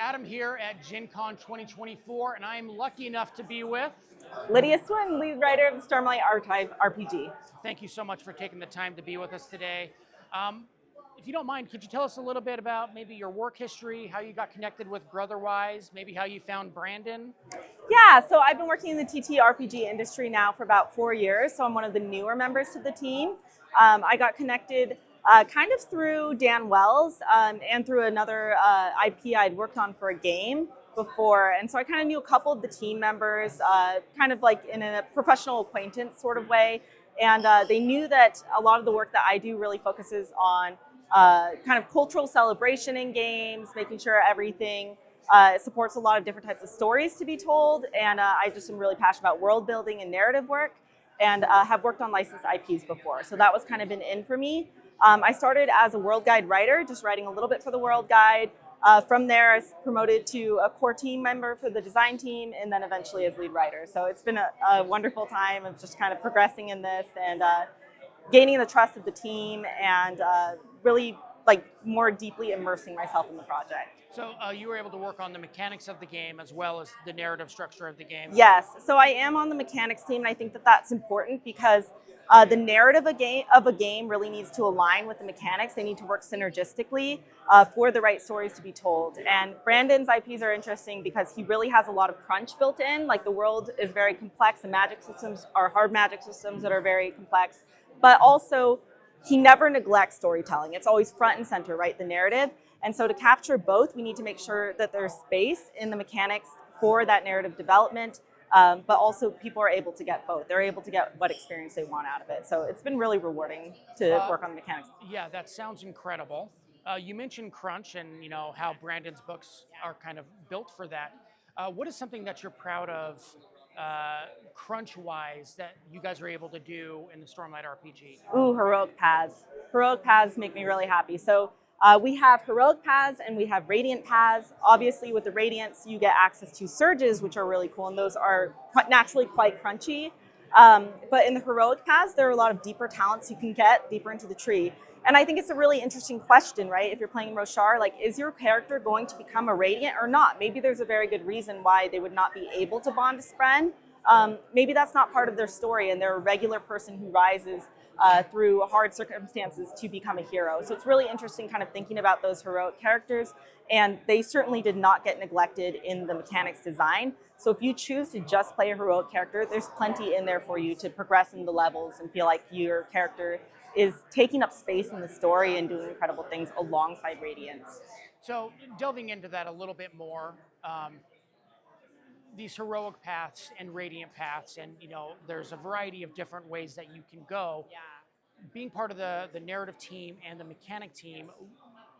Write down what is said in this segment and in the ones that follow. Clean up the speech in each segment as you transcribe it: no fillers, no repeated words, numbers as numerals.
Adam here at Gen Con 2024, and I am lucky enough to be with... Lydia Suen, lead writer of the Stormlight RPG. Thank you so much for taking the time to be with us today. If you don't mind, could you tell us a little bit about maybe your work history, how you got connected with Brotherwise, maybe how you found Brandon? Yeah, so I've been working in the TTRPG industry now for about 4 years, so I'm one of the newer members to the team. I got connected kind of through Dan Wells and through another IP I'd worked on for a game before. And so I kind of knew a couple of the team members, kind of like in a professional acquaintance sort of way. And they knew that a lot of the work that I do really focuses on kind of cultural celebration in games, making sure everything supports a lot of different types of stories to be told. And I just am really passionate about world building and narrative work, and have worked on licensed IPs before. So that was kind of an in for me. I started as a World Guide writer, just writing a little bit for the World Guide. From there, I was promoted to a core team member for the design team, and then eventually as lead writer. So it's been a wonderful time of just kind of progressing in this and gaining the trust of the team and really like more deeply immersing myself in the project. So you were able to work on the mechanics of the game as well as the narrative structure of the game? Yes, so I am on the mechanics team, and I think that that's important because the narrative of a game really needs to align with the mechanics. They need to work synergistically for the right stories to be told. And Brandon's IPs are interesting because he really has a lot of crunch built in. Like, the world is very complex. The magic systems are hard magic systems that are very complex. But also, he never neglects storytelling. It's always front and center, right? The narrative. And so to capture both, we need to make sure that there's space in the mechanics for that narrative development. But also people are able to get both. They're able to get what experience they want out of it. So it's been really rewarding to work on the mechanics. Yeah, that sounds incredible. You mentioned crunch and how Brandon's books are kind of built for that. What is something that you're proud of crunch-wise that you guys are able to do in the Stormlight RPG? Ooh, heroic paths. Heroic paths make me really happy. So we have heroic paths and we have radiant paths. Obviously, with the radiants, you get access to surges, which are really cool, and those are naturally quite crunchy. But in the heroic paths, there are a lot of deeper talents you can get deeper into the tree. And I think it's a really interesting question, right? If you're playing Roshar, like, is your character going to become a radiant or not? Maybe there's a very good reason why they would not be able to bond to Spren. Maybe that's not part of their story, and they're a regular person who rises through hard circumstances to become a hero. So it's really interesting kind of thinking about those heroic characters, and they certainly did not get neglected in the mechanics design. So if you choose to just play a heroic character, there's plenty in there for you to progress in the levels and feel like your character is taking up space in the story and doing incredible things alongside Radiance. So delving into that a little bit more, these heroic paths and radiant paths, and there's a variety of different ways that you can go. Yeah. Being part of the narrative team and the mechanic team,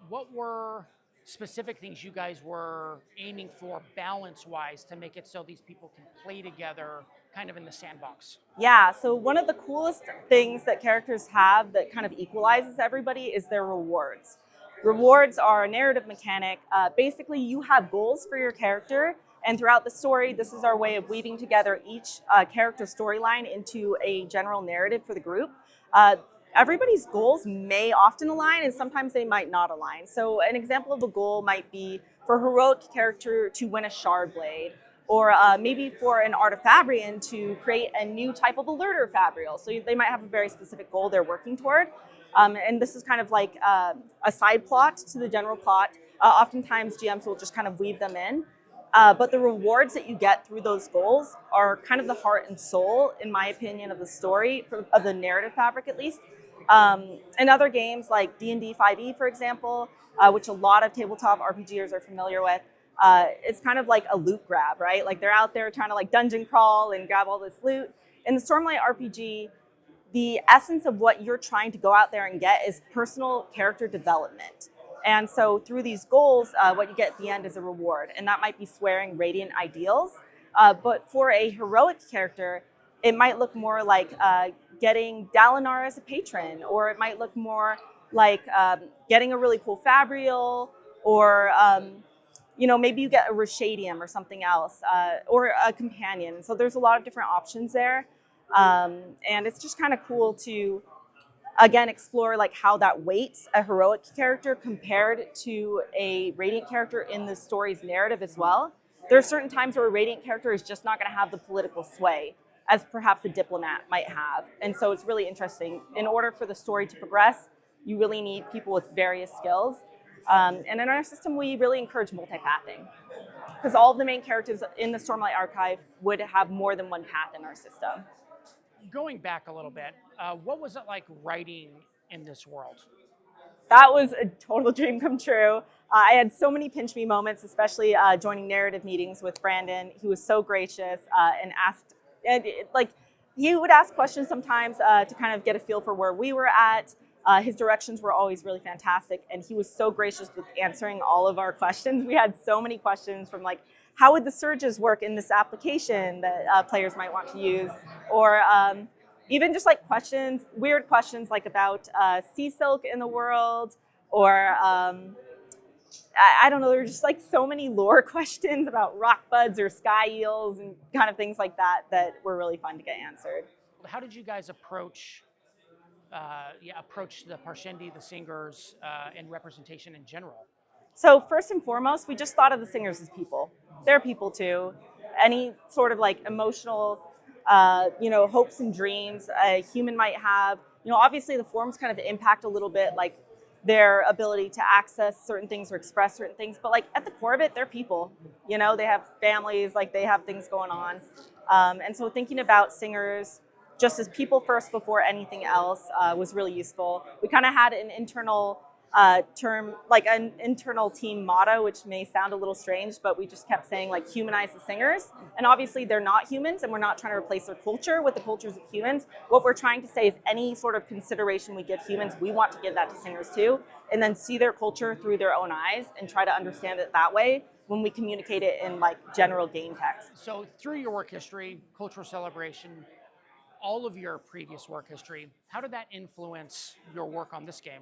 what were specific things you guys were aiming for balance-wise to make it so these people can play together kind of in the sandbox? Yeah, so one of the coolest things that characters have that kind of equalizes everybody is their rewards. Rewards are a narrative mechanic. Basically, you have goals for your character, and throughout the story, this is our way of weaving together each character storyline into a general narrative for the group. Everybody's goals may often align, and sometimes they might not align. So an example of a goal might be for a heroic character to win a shard blade, or maybe for an Artifabrian to create a new type of alerter fabrial. So they might have a very specific goal they're working toward. And this is kind of like a side plot to the general plot. Oftentimes GMs will just kind of weave them in. But the rewards that you get through those goals are kind of the heart and soul, in my opinion, of the story, of the narrative fabric at least. In other games like D&D 5e, for example, which a lot of tabletop RPGers are familiar with, it's kind of like a loot grab, right? Like, they're out there trying to like dungeon crawl and grab all this loot. In the Stormlight RPG, the essence of what you're trying to go out there and get is personal character development. And so through these goals, what you get at the end is a reward. And that might be swearing radiant ideals. But for a heroic character, it might look more like getting Dalinar as a patron, or it might look more like getting a really cool fabrial, or maybe you get a Rashadium or something else, or a companion. So there's a lot of different options there. And it's just kind of cool to again, explore like how that weights a heroic character compared to a radiant character in the story's narrative as well. There are certain times where a radiant character is just not going to have the political sway as perhaps a diplomat might have. And so it's really interesting. In order for the story to progress, you really need people with various skills. And in our system, we really encourage multipathing, because all of the main characters in the Stormlight Archive would have more than one path in our system. Going back a little bit, what was it like writing in this world? That was a total dream come true. I had so many pinch me moments, especially joining narrative meetings with Brandon. He was so gracious and asked, he would ask questions sometimes to kind of get a feel for where we were at. His directions were always really fantastic, and he was so gracious with answering all of our questions. We had so many questions from like, how would the surges work in this application that players might want to use? Or even just like questions, weird questions like about sea silk in the world, or I don't know, there were just like so many lore questions about rock buds or sky eels and kind of things like that that were really fun to get answered. How did you guys approach the Parshendi, the singers, and representation in general? So first and foremost, we just thought of the singers as people. They're people too. Any sort of like emotional, hopes and dreams a human might have. Obviously the forms kind of impact a little bit like their ability to access certain things or express certain things. But like at the core of it, they're people. They have families, like they have things going on. And so thinking about singers just as people first before anything else was really useful. We kind of had an internal term, like an internal team motto, which may sound a little strange, but we just kept saying like humanize the singers. And obviously they're not humans, and we're not trying to replace their culture with the cultures of humans. What we're trying to say is any sort of consideration we give humans, we want to give that to singers too, and then see their culture through their own eyes and try to understand it that way when we communicate it in like general game text. So through your work history, cultural celebration, all of your previous work history, how did that influence your work on this game?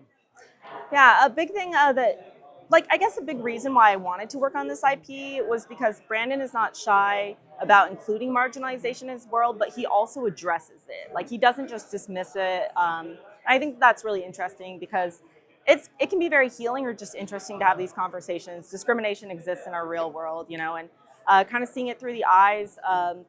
Yeah, a big thing I guess a big reason why I wanted to work on this IP was because Brandon is not shy about including marginalization in his world, but he also addresses it. Like, he doesn't just dismiss it. I think that's really interesting because it can be very healing or just interesting to have these conversations. Discrimination exists in our real world, and kind of seeing it through the eyes of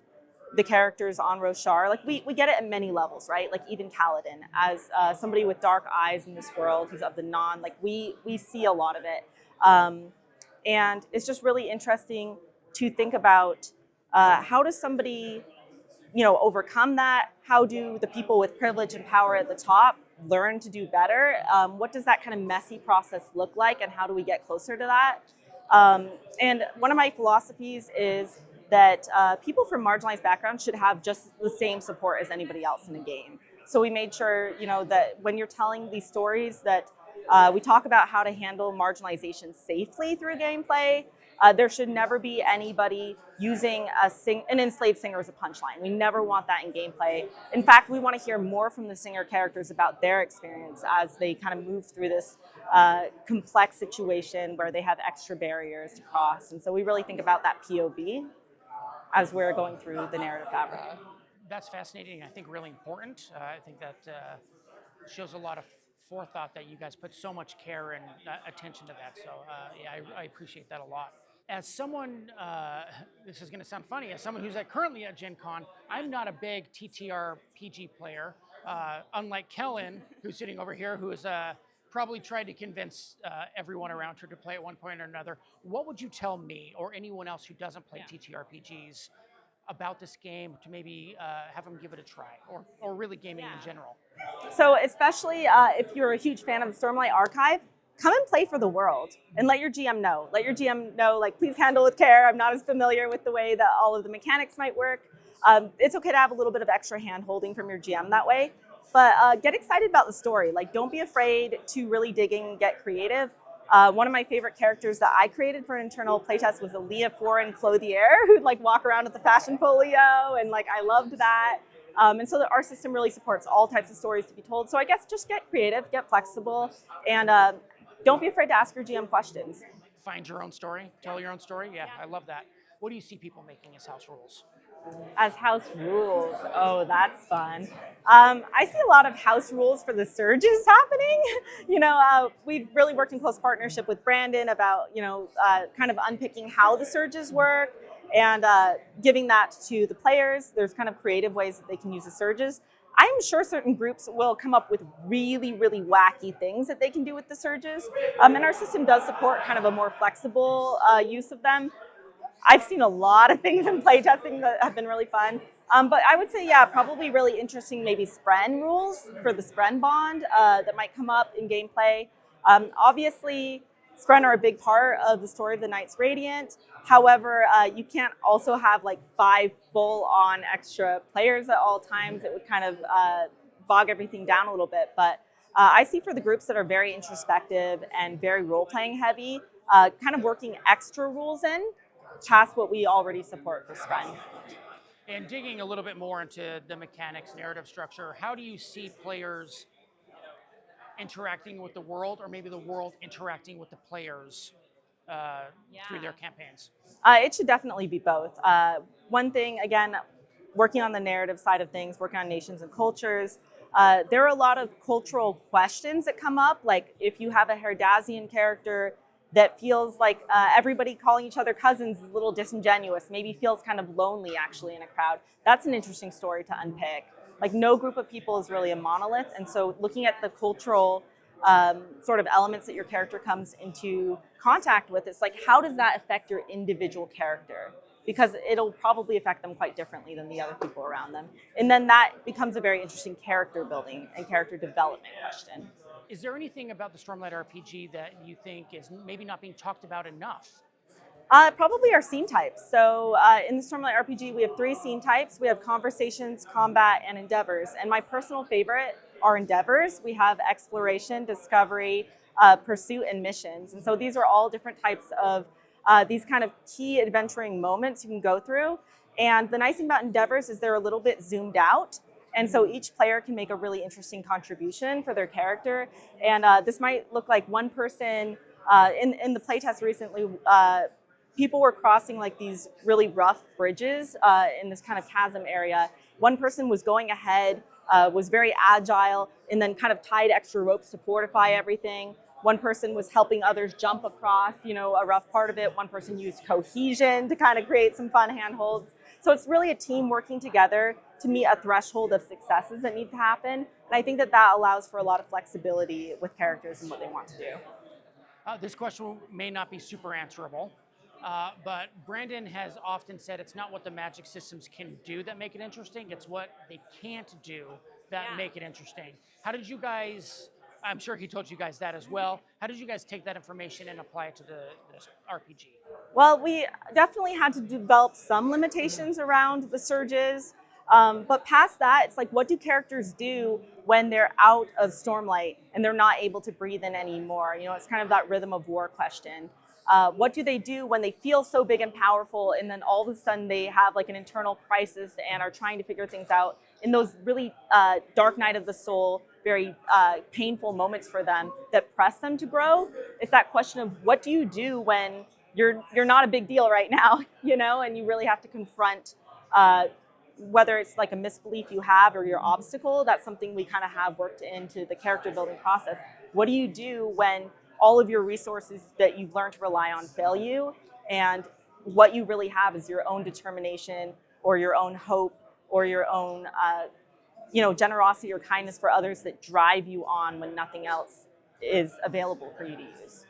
the characters on Roshar. Like, we get it at many levels, right? Like, even Kaladin, as somebody with dark eyes in this world, who's of the non, like, we see a lot of it. And it's just really interesting to think about how does somebody, overcome that? How do the people with privilege and power at the top learn to do better? What does that kind of messy process look like, and how do we get closer to that? And one of my philosophies is that people from marginalized backgrounds should have just the same support as anybody else in a game. So we made sure, that when you're telling these stories that we talk about how to handle marginalization safely through gameplay. There should never be anybody using an enslaved singer as a punchline. We never want that in gameplay. In fact, we want to hear more from the singer characters about their experience as they kind of move through this complex situation where they have extra barriers to cross. And so we really think about that POV as we're going through the narrative fabric. That's fascinating. I think really important. I think that shows a lot of forethought that you guys put so much care and attention to that. So I appreciate that a lot. As someone, this is going to sound funny, as someone who's currently at Gen Con, I'm not a big TTRPG player, unlike Kellen, who's sitting over here, who has probably tried to convince everyone around her to play at one point or another. What would you tell me or anyone else who doesn't play TTRPGs about this game to maybe have them give it a try, or really gaming in general? So especially if you're a huge fan of the Stormlight Archive, come and play for the world and let your GM know. Let your GM know, like, please handle with care. I'm not as familiar with the way that all of the mechanics might work. It's okay to have a little bit of extra hand holding from your GM that way, but get excited about the story. Like, don't be afraid to really dig in and get creative. One of my favorite characters that I created for an internal playtest was a Lydia Suen clothier who'd like walk around with the fashion folio, and like I loved that. And so our system really supports all types of stories to be told. So I guess just get creative, get flexible, and don't be afraid to ask your GM questions. Find your own story, tell your own story. Yeah, I love that. What do you see people making as house rules? As house rules. Oh, that's fun. I see a lot of house rules for the surges happening. We've really worked in close partnership with Brandon about, kind of unpicking how the surges work and giving that to the players. There's kind of creative ways that they can use the surges. I'm sure certain groups will come up with really, really wacky things that they can do with the surges. And our system does support kind of a more flexible use of them. I've seen a lot of things in playtesting that have been really fun. But I would say, yeah, probably really interesting maybe Spren rules for the Spren bond that might come up in gameplay. Obviously, Spren are a big part of the story of the Knights Radiant. However, you can't also have like 5 full-on extra players at all times. It would kind of bog everything down a little bit. But I see for the groups that are very introspective and very role-playing heavy, kind of working extra rules in past what we already support for Spren. And digging a little bit more into the mechanics, narrative structure, how do you see players interacting with the world, or maybe the world interacting with the players through their campaigns? It should definitely be both. One thing, again, working on the narrative side of things, working on nations and cultures, there are a lot of cultural questions that come up. Like if you have a Herdazian character that feels like everybody calling each other cousins is a little disingenuous, maybe feels kind of lonely actually in a crowd. That's an interesting story to unpick. Like no group of people is really a monolith. And so looking at the cultural sort of elements that your character comes into contact with, it's like, how does that affect your individual character? Because it'll probably affect them quite differently than the other people around them. And then that becomes a very interesting character building and character development question. Is there anything about the Stormlight RPG that you think is maybe not being talked about enough? Probably our scene types. So in the Stormlight RPG, we have 3 scene types. We have conversations, combat, and endeavors. And my personal favorite are endeavors. We have exploration, discovery, pursuit, and missions. And so these are all different types of these kind of key adventuring moments you can go through. And the nice thing about endeavors is they're a little bit zoomed out. And so each player can make a really interesting contribution for their character. And this might look like one person, in the playtest recently, people were crossing like these really rough bridges in this kind of chasm area. One person was going ahead, was very agile, and then kind of tied extra ropes to fortify everything. One person was helping others jump across, a rough part of it. One person used cohesion to kind of create some fun handholds. So it's really a team working together to meet a threshold of successes that need to happen. And I think that allows for a lot of flexibility with characters and what they want to do. This question may not be super answerable, but Brandon has often said it's not what the magic systems can do that make it interesting, it's what they can't do that make it interesting. How did you guys, I'm sure he told you guys that as well, how did you guys take that information and apply it to the RPG? Well, we definitely had to develop some limitations around the surges. But past that, it's like, what do characters do when they're out of Stormlight and they're not able to breathe in anymore? It's kind of that rhythm of war question. What do they do when they feel so big and powerful and then all of a sudden they have like an internal crisis and are trying to figure things out in those really dark night of the soul, very painful moments for them that press them to grow? It's that question of what do you do when you're not a big deal right now, and you really have to confront whether it's like a misbelief you have or your obstacle. That's something we kind of have worked into the character building process. What do you do when all of your resources that you've learned to rely on fail you, and what you really have is your own determination or your own hope or your own generosity or kindness for others that drive you on when nothing else is available for you to use.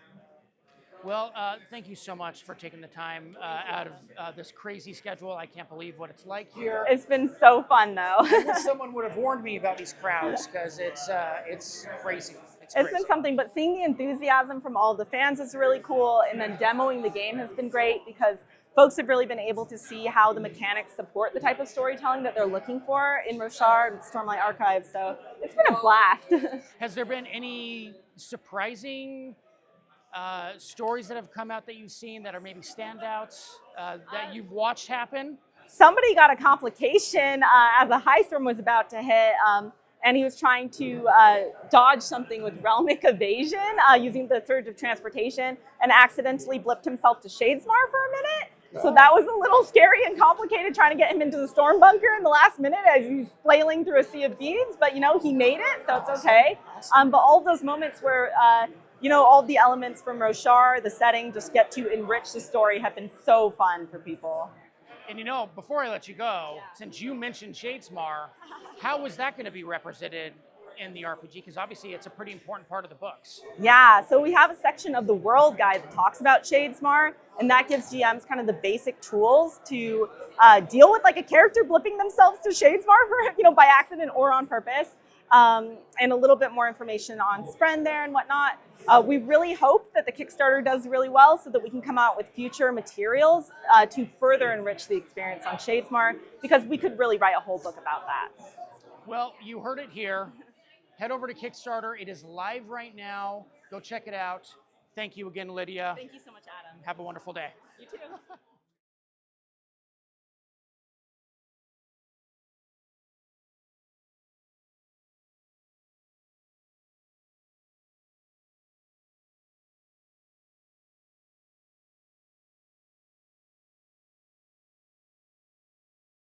Well, thank you so much for taking the time out of this crazy schedule. I can't believe what it's like here. It's been so fun, though. I wish someone would have warned me about these crowds, because it's crazy. It's been something, but seeing the enthusiasm from all the fans is really cool, and then demoing the game has been great because folks have really been able to see how the mechanics support the type of storytelling that they're looking for in Roshar and Stormlight Archive, so it's been a blast. Has there been any surprising stories that have come out that you've seen that are maybe standouts that you've watched happen? Somebody got a complication as a high storm was about to hit, and he was trying to dodge something with realmic evasion using the surge of transportation and accidentally blipped himself to Shadesmar for a minute. So that was a little scary and complicated trying to get him into the storm bunker in the last minute as he's flailing through a sea of beams, but he made it, so it's okay. But all of those moments where, all the elements from Roshar, the setting, just get to enrich the story have been so fun for people. And before I let you go, since you mentioned Shadesmar, how is that going to be represented in the RPG? Because obviously it's a pretty important part of the books. Yeah, so we have a section of the world guide that talks about Shadesmar, and that gives GMs kind of the basic tools to deal with like a character blipping themselves to Shadesmar for, by accident or on purpose, and a little bit more information on Spren there and whatnot. We really hope that the Kickstarter does really well so that we can come out with future materials to further enrich the experience on Shadesmar, because we could really write a whole book about that. Well, you heard it here. Head over to Kickstarter. It is live right now. Go check it out. Thank you again, Lydia. Thank you so much, Adam. Have a wonderful day. You too.